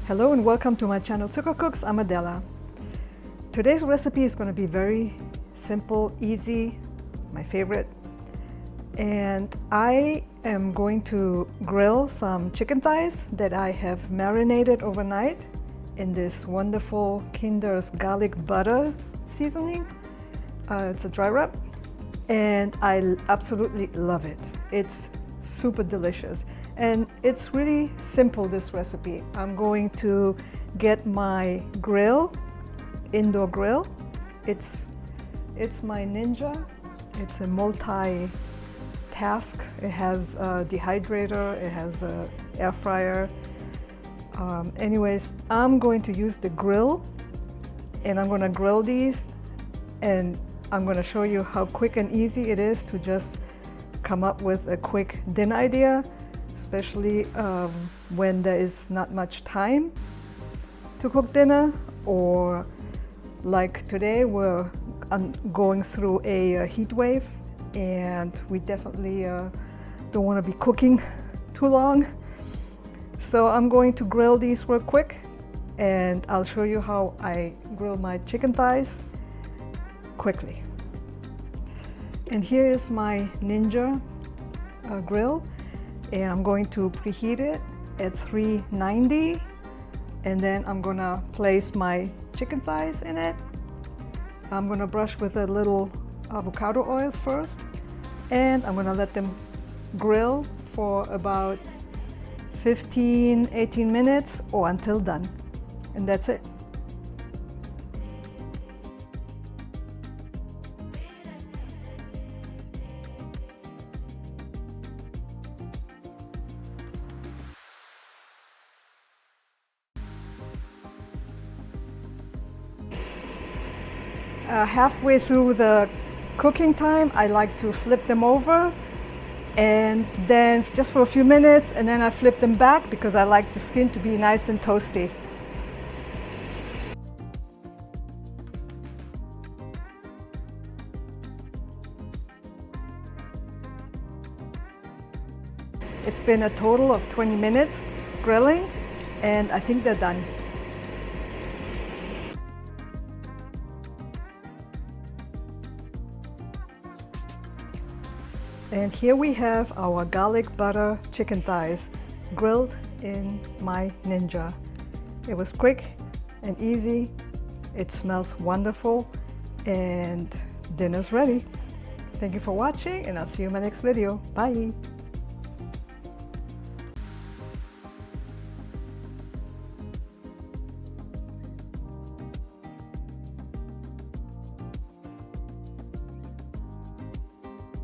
Hello and welcome to my channel Zucker Cooks. I'm Adela. Today's recipe is going to be very simple, easy, my favorite. And I am going to grill some chicken thighs that I have marinated overnight in this wonderful Kinder's garlic butter seasoning. It's a dry rub and I absolutely love it. It's super delicious. And it's really simple, this recipe. I'm going to get my grill, indoor grill. It's my Ninja. It's a multi-task. It has a dehydrator, it has an air fryer. Anyways, I'm going to use the grill and I'm going to grill these, and I'm going to show you how quick and easy it is to just come up with a quick dinner idea, especially when there is not much time to cook dinner, or like today we're going through a heat wave and we definitely don't want to be cooking too long. So I'm going to grill these real quick and I'll show you how I grill my chicken thighs quickly. And here is my Ninja grill. And I'm going to preheat it at 390, and then I'm gonna place my chicken thighs in it. I'm gonna brush with a little avocado oil first, and I'm gonna let them grill for about 15-18 minutes or until done, and that's it. Halfway through the cooking time, I like to flip them over, and then just for a few minutes, and then I flip them back because I like the skin to be nice and toasty. It's been a total of 20 minutes grilling, and I think they're done. And here we have our garlic butter chicken thighs grilled in my Ninja. It was quick and easy. It smells wonderful, and dinner's ready. Thank you for watching, and I'll see you in my next video. Bye.